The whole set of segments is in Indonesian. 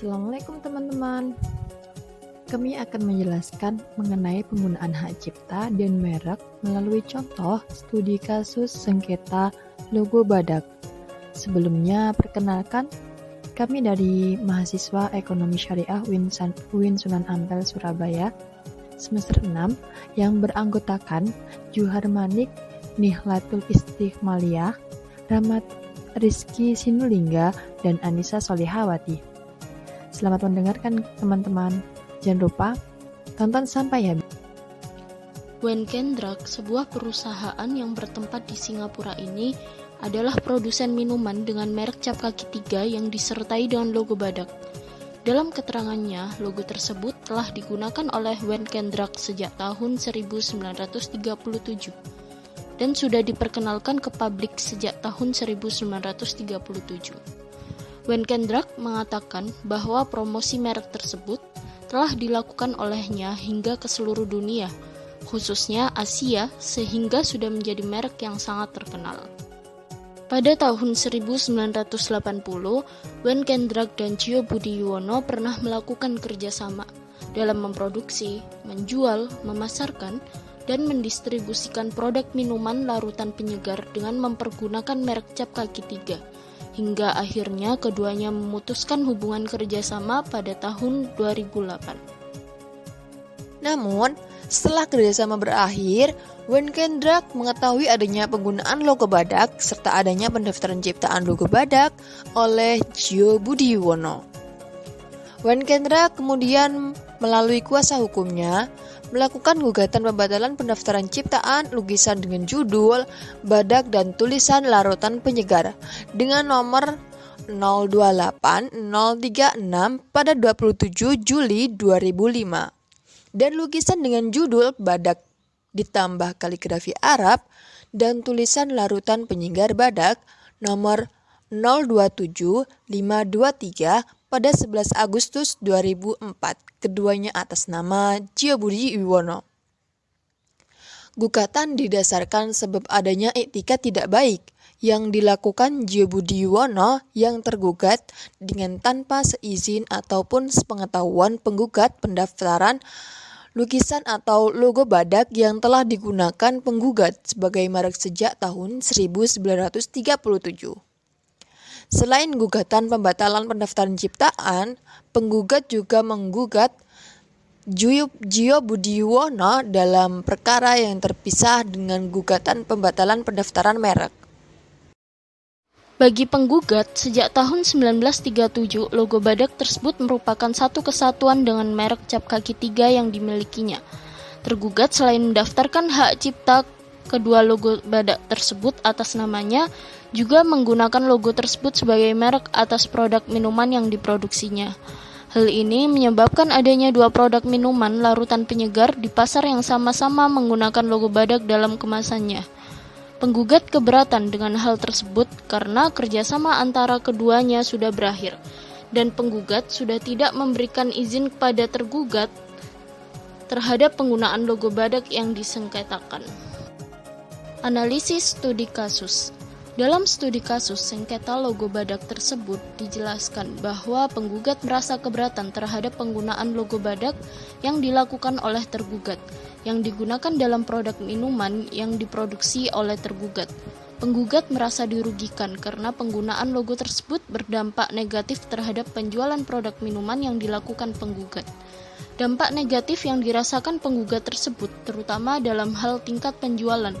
Assalamualaikum teman-teman. Kami akan menjelaskan mengenai penggunaan hak cipta dan merek melalui contoh studi kasus sengketa logo badak. Sebelumnya, perkenalkan, kami dari mahasiswa Ekonomi Syariah UIN Sunan Ampel Surabaya semester 6 yang beranggotakan Juhar Manik, Nihlatul Istiqmaliyah, Rahmat Rizky Sinulingga, dan Anissa Solihawati. Selamat mendengarkan teman-teman. Jangan lupa tonton sampai habis. Wenkendrak, sebuah perusahaan yang bertempat di Singapura ini, adalah produsen minuman dengan merek cap kaki 3 yang disertai dengan logo badak. Dalam keterangannya, logo tersebut telah digunakan oleh Wenkendrak sejak tahun 1937 dan sudah diperkenalkan ke publik sejak tahun 1937. Wenkendrak mengatakan bahwa promosi merek tersebut telah dilakukan olehnya hingga ke seluruh dunia, khususnya Asia, sehingga sudah menjadi merek yang sangat terkenal. Pada tahun 1980, Wenkendrak dan Gio Budi Yuwono pernah melakukan kerjasama dalam memproduksi, menjual, memasarkan, dan mendistribusikan produk minuman larutan penyegar dengan mempergunakan merek cap kaki 3. Hingga akhirnya keduanya memutuskan hubungan kerjasama pada tahun 2008. Namun, setelah kerjasama berakhir, Wenkendrak mengetahui adanya penggunaan logo badak serta adanya pendaftaran ciptaan logo badak oleh Gio Budi Yuwono. Wenkendrak kemudian melalui kuasa hukumnya melakukan gugatan pembatalan pendaftaran ciptaan lukisan dengan judul badak dan tulisan larutan penyegar dengan nomor 028036 pada 27 Juli 2005 dan lukisan dengan judul badak ditambah kaligrafi Arab dan tulisan larutan penyegar badak nomor 027523 pada 11 Agustus 2004, keduanya atas nama Gio Budi Yuwono. Gugatan didasarkan sebab adanya iktikat tidak baik yang dilakukan Gio Budi Yuwono yang tergugat dengan tanpa seizin ataupun sepengetahuan penggugat pendaftaran lukisan atau logo badak yang telah digunakan penggugat sebagai merek sejak tahun 1937. Selain gugatan pembatalan pendaftaran ciptaan, penggugat juga menggugat Gio Budi Yuwono dalam perkara yang terpisah dengan gugatan pembatalan pendaftaran merek. Bagi penggugat, sejak tahun 1937, logo badak tersebut merupakan satu kesatuan dengan merek cap kaki 3 yang dimilikinya. Tergugat selain mendaftarkan hak cipta kedua logo badak tersebut atas namanya, juga menggunakan logo tersebut sebagai merek atas produk minuman yang diproduksinya. Hal ini menyebabkan adanya dua produk minuman larutan penyegar di pasar yang sama-sama menggunakan logo badak dalam kemasannya. Penggugat keberatan dengan hal tersebut karena kerjasama antara keduanya sudah berakhir, dan penggugat sudah tidak memberikan izin kepada tergugat terhadap penggunaan logo badak yang disengketakan. Analisis studi kasus. Dalam studi kasus sengketa logo badak tersebut dijelaskan bahwa penggugat merasa keberatan terhadap penggunaan logo badak yang dilakukan oleh tergugat, yang digunakan dalam produk minuman yang diproduksi oleh tergugat. Penggugat merasa dirugikan karena penggunaan logo tersebut berdampak negatif terhadap penjualan produk minuman yang dilakukan penggugat. Dampak negatif yang dirasakan penggugat tersebut terutama dalam hal tingkat penjualan,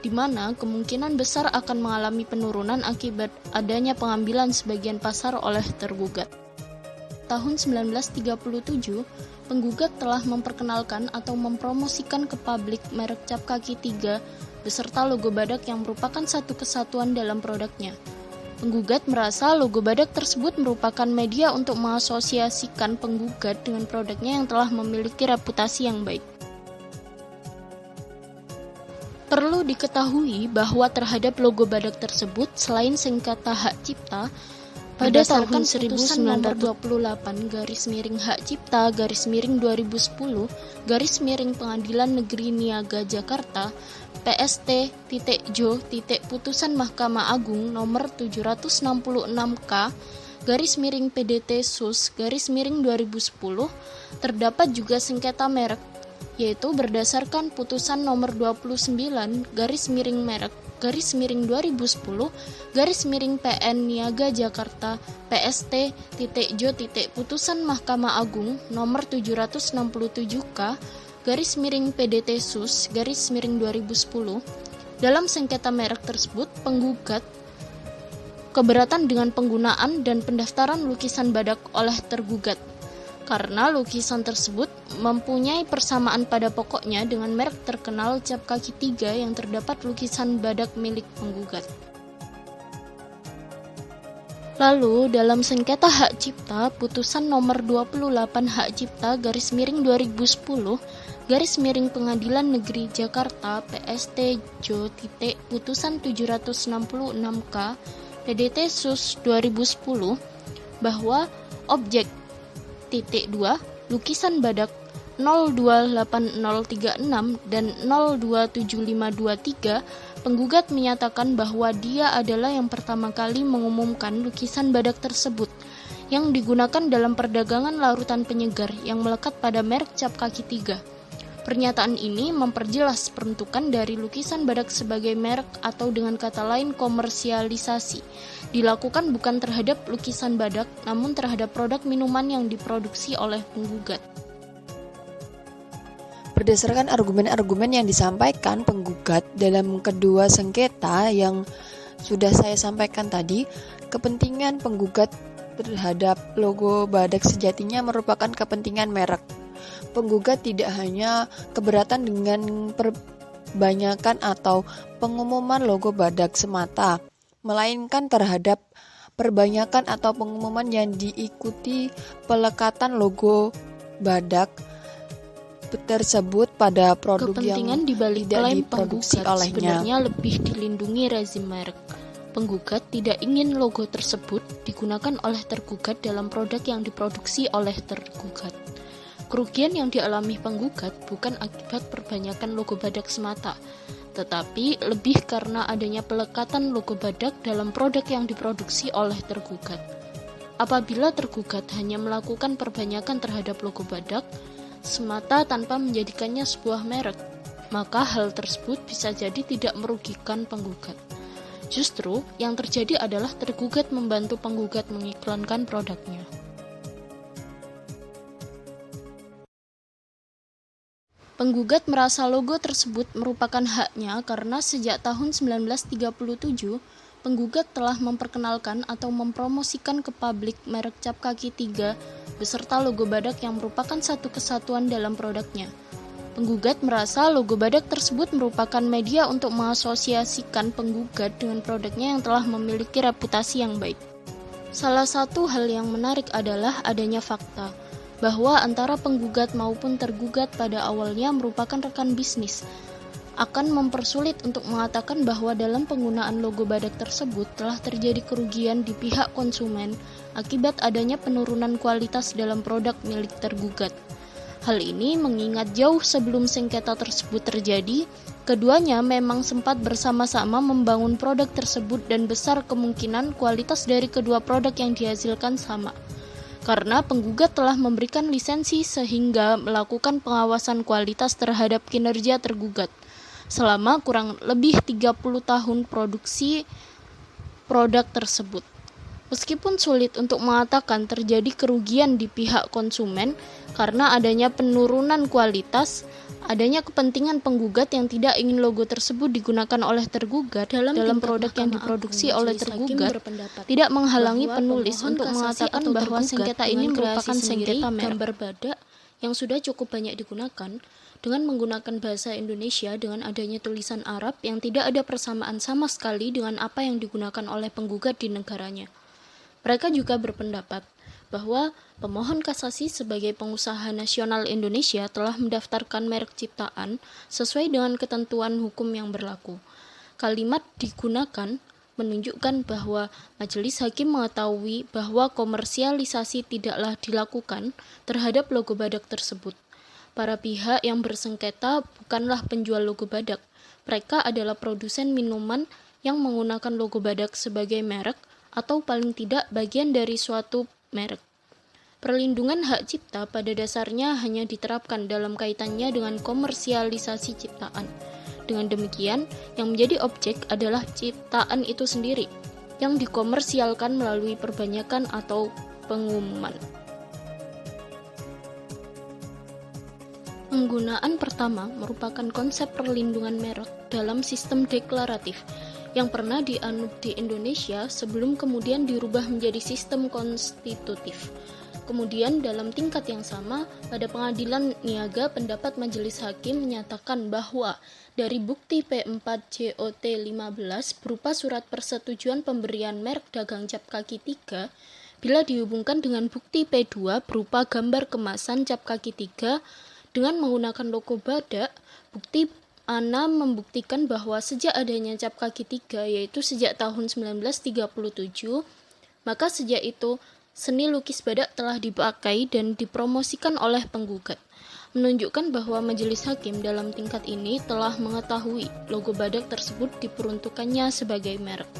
di mana kemungkinan besar akan mengalami penurunan akibat adanya pengambilan sebagian pasar oleh tergugat. Tahun 1937, penggugat telah memperkenalkan atau mempromosikan ke publik merek cap kaki 3 beserta logo badak yang merupakan satu kesatuan dalam produknya. Penggugat merasa logo badak tersebut merupakan media untuk mengasosiasikan penggugat dengan produknya yang telah memiliki reputasi yang baik. Perlu diketahui bahwa terhadap logo badak tersebut, selain sengketa hak cipta, pada tahun 1928 hak cipta /2010 Pengadilan Negeri Niaga Jakarta PST.Jo. Putusan Mahkamah Agung nomor 766K PDT SUS /2010 terdapat juga sengketa merek, yaitu berdasarkan putusan nomor 29 merek 2010 PN Niaga Jakarta PST.Jo. Putusan Mahkamah Agung nomor 767K PDT SUS /2010. Dalam sengketa merek tersebut, penggugat keberatan dengan penggunaan dan pendaftaran lukisan badak oleh tergugat karena lukisan tersebut mempunyai persamaan pada pokoknya dengan merek terkenal cap kaki 3 yang terdapat lukisan badak milik penggugat. Lalu, dalam sengketa hak cipta, putusan nomor 28 hak cipta /2010 Pengadilan Negeri Jakarta PST.Jo. Putusan 766K PDT SUS 2010 bahwa objek lukisan badak 028036 dan 027523, penggugat menyatakan bahwa dia adalah yang pertama kali mengumumkan lukisan badak tersebut yang digunakan dalam perdagangan larutan penyegar yang melekat pada merek cap kaki 3. Pernyataan ini memperjelas peruntukan dari lukisan badak sebagai merek atau dengan kata lain komersialisasi dilakukan bukan terhadap lukisan badak namun terhadap produk minuman yang diproduksi oleh penggugat. Berdasarkan argumen-argumen yang disampaikan penggugat dalam kedua sengketa yang sudah saya sampaikan tadi, kepentingan penggugat terhadap logo badak sejatinya merupakan kepentingan merek. Penggugat tidak hanya keberatan dengan perbanyakan atau pengumuman logo badak semata, melainkan terhadap perbanyakan atau pengumuman yang diikuti pelekatan logo badak tersebut pada produk yang Kepentingan dibalik tidak klaim diproduksi penggugat olehnya. sebenarnya lebih dilindungi rezim merek. Penggugat tidak ingin logo tersebut digunakan oleh tergugat dalam produk yang diproduksi oleh tergugat. Kerugian yang dialami penggugat bukan akibat perbanyakan logo badak semata, tetapi lebih karena adanya pelekatan logo badak dalam produk yang diproduksi oleh tergugat. Apabila tergugat hanya melakukan perbanyakan terhadap logo badak semata tanpa menjadikannya sebuah merek, maka hal tersebut bisa jadi tidak merugikan penggugat. Justru, yang terjadi adalah tergugat membantu penggugat mengiklankan produknya. Penggugat merasa logo tersebut merupakan haknya karena sejak tahun 1937, penggugat telah memperkenalkan atau mempromosikan ke publik merek cap kaki 3 beserta logo badak yang merupakan satu kesatuan dalam produknya. Penggugat merasa logo badak tersebut merupakan media untuk mengasosiasikan penggugat dengan produknya yang telah memiliki reputasi yang baik. Salah satu hal yang menarik adalah adanya fakta bahwa antara penggugat maupun tergugat pada awalnya merupakan rekan bisnis. Akan mempersulit untuk mengatakan bahwa dalam penggunaan logo badak tersebut telah terjadi kerugian di pihak konsumen akibat adanya penurunan kualitas dalam produk milik tergugat. Hal ini mengingat jauh sebelum sengketa tersebut terjadi, keduanya memang sempat bersama-sama membangun produk tersebut dan besar kemungkinan kualitas dari kedua produk yang dihasilkan sama. Karena penggugat telah memberikan lisensi sehingga melakukan pengawasan kualitas terhadap kinerja tergugat selama kurang lebih 30 tahun produksi produk tersebut. Meskipun sulit untuk mengatakan terjadi kerugian di pihak konsumen karena adanya penurunan kualitas, adanya kepentingan penggugat yang tidak ingin logo tersebut digunakan oleh tergugat dalam produk yang diproduksi oleh tergugat, tidak menghalangi penulis untuk mengatakan bahwa sengketa ini merupakan sengketa gambar badak yang sudah cukup banyak digunakan dengan menggunakan bahasa Indonesia dengan adanya tulisan Arab yang tidak ada persamaan sama sekali dengan apa yang digunakan oleh penggugat di negaranya. Mereka juga berpendapat bahwa pemohon kasasi sebagai pengusaha nasional Indonesia telah mendaftarkan merek ciptaan sesuai dengan ketentuan hukum yang berlaku. Kalimat digunakan menunjukkan bahwa majelis hakim mengetahui bahwa komersialisasi tidaklah dilakukan terhadap logo badak tersebut. Para pihak yang bersengketa bukanlah penjual logo badak. Mereka adalah produsen minuman yang menggunakan logo badak sebagai merek atau paling tidak bagian dari suatu merek. Perlindungan hak cipta pada dasarnya hanya diterapkan dalam kaitannya dengan komersialisasi ciptaan. Dengan demikian, yang menjadi objek adalah ciptaan itu sendiri, yang dikomersialkan melalui perbanyakan atau pengumuman. Penggunaan pertama merupakan konsep perlindungan merek dalam sistem deklaratif yang pernah dianut di Indonesia sebelum kemudian dirubah menjadi sistem konstitutif. Kemudian dalam tingkat yang sama, pada pengadilan niaga pendapat majelis hakim menyatakan bahwa dari bukti P4JOT 15 berupa surat persetujuan pemberian merek dagang cap kaki 3, bila dihubungkan dengan bukti P2 berupa gambar kemasan cap kaki 3 dengan menggunakan logo badak, bukti A6 membuktikan bahwa sejak adanya cap kaki 3, yaitu sejak tahun 1937, maka sejak itu seni lukis badak telah dipakai dan dipromosikan oleh penggugat, menunjukkan bahwa majelis hakim dalam tingkat ini telah mengetahui logo badak tersebut diperuntukannya sebagai merek.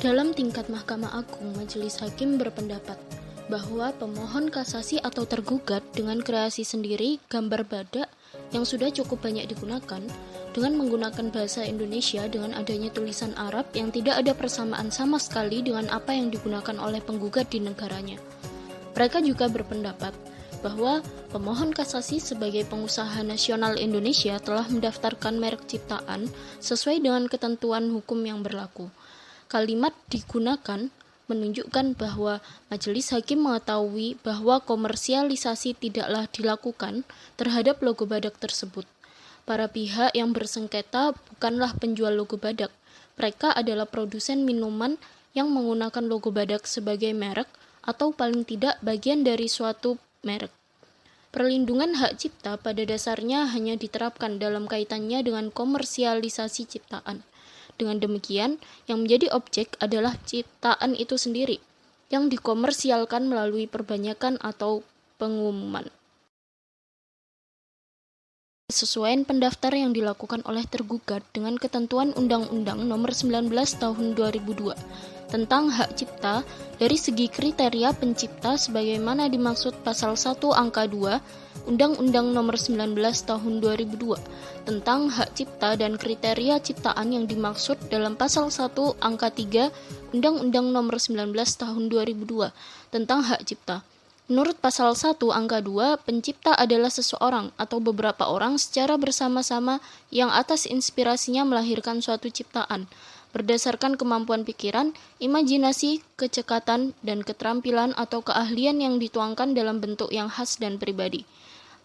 Dalam tingkat Mahkamah Agung, majelis hakim berpendapat bahwa pemohon kasasi atau tergugat dengan kreasi sendiri gambar badak yang sudah cukup banyak digunakan dengan menggunakan bahasa Indonesia dengan adanya tulisan Arab yang tidak ada persamaan sama sekali dengan apa yang digunakan oleh penggugat di negaranya. Mereka juga berpendapat bahwa pemohon kasasi sebagai pengusaha nasional Indonesia telah mendaftarkan merek ciptaan sesuai dengan ketentuan hukum yang berlaku. Kalimat digunakan menunjukkan bahwa majelis hakim mengetahui bahwa komersialisasi tidaklah dilakukan terhadap logo badak tersebut. Para pihak yang bersengketa bukanlah penjual logo badak. Mereka adalah produsen minuman yang menggunakan logo badak sebagai merek atau paling tidak bagian dari suatu merek. Perlindungan hak cipta pada dasarnya hanya diterapkan dalam kaitannya dengan komersialisasi ciptaan. Dengan demikian, yang menjadi objek adalah ciptaan itu sendiri, yang dikomersialkan melalui perbanyakan atau pengumuman. Kesesuaian pendaftar yang dilakukan oleh tergugat dengan ketentuan Undang-Undang Nomor 19 Tahun 2002 tentang hak cipta dari segi kriteria pencipta sebagaimana dimaksud pasal 1 angka 2 Undang-Undang Nomor 19 Tahun 2002 tentang hak cipta dan kriteria ciptaan yang dimaksud dalam pasal 1 angka 3 Undang-Undang Nomor 19 Tahun 2002 tentang hak cipta. Menurut pasal 1 angka 2, pencipta adalah seseorang atau beberapa orang secara bersama-sama yang atas inspirasinya melahirkan suatu ciptaan berdasarkan kemampuan pikiran, imajinasi, kecekatan, dan keterampilan atau keahlian yang dituangkan dalam bentuk yang khas dan pribadi.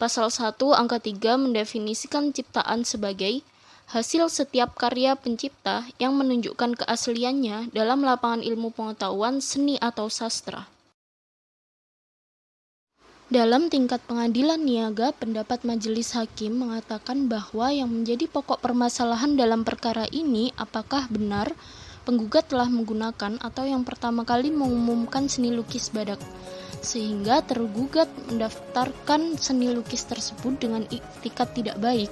Pasal 1 angka 3 mendefinisikan ciptaan sebagai hasil setiap karya pencipta yang menunjukkan keasliannya dalam lapangan ilmu pengetahuan, seni atau sastra. Dalam tingkat pengadilan niaga, pendapat majelis hakim mengatakan bahwa yang menjadi pokok permasalahan dalam perkara ini apakah benar penggugat telah menggunakan atau yang pertama kali mengumumkan seni lukis badak, sehingga tergugat mendaftarkan seni lukis tersebut dengan iktikat tidak baik.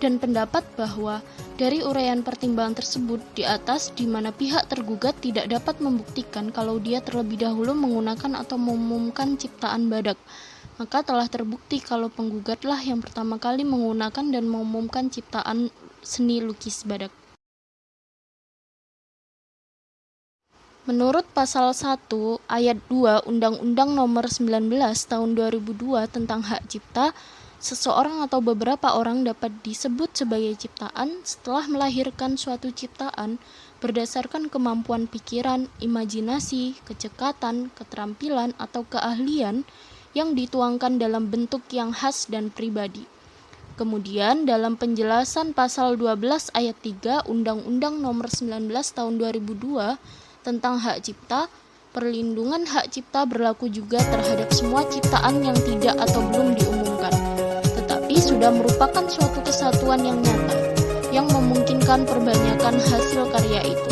Dan pendapat bahwa dari uraian pertimbangan tersebut di atas di mana pihak tergugat tidak dapat membuktikan kalau dia terlebih dahulu menggunakan atau mengumumkan ciptaan badak, maka telah terbukti kalau penggugatlah yang pertama kali menggunakan dan mengumumkan ciptaan seni lukis badak. Menurut pasal 1 ayat 2 Undang-Undang Nomor 19 Tahun 2002 tentang hak cipta, seseorang atau beberapa orang dapat disebut sebagai ciptaan setelah melahirkan suatu ciptaan berdasarkan kemampuan pikiran, imajinasi, kecekatan, keterampilan, atau keahlian yang dituangkan dalam bentuk yang khas dan pribadi. Kemudian dalam penjelasan pasal 12 ayat 3 Undang-Undang Nomor 19 Tahun 2002 tentang hak cipta, perlindungan hak cipta berlaku juga terhadap semua ciptaan yang tidak atau belum diumumkan, tetapi sudah merupakan suatu kesatuan yang nyata, yang memungkinkan perbanyakan hasil karya itu.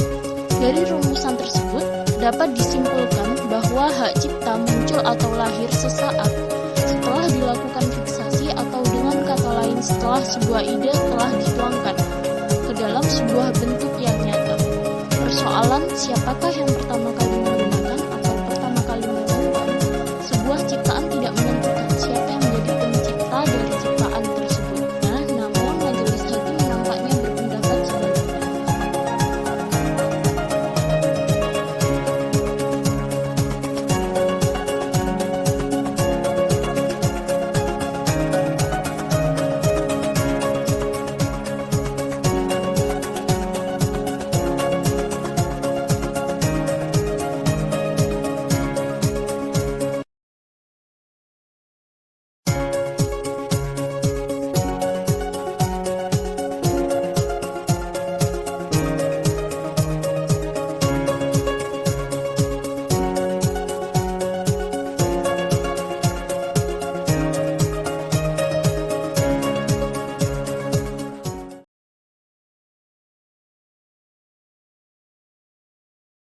Dari rumusan tersebut, dapat disimpulkan bahwa hak cipta muncul atau lahir sesaat setelah dilakukan fiksasi atau dengan kata lain setelah sebuah ide telah dituangkan ke dalam sebuah bentuk yang nyata. persoalan siapakah yang pertama kali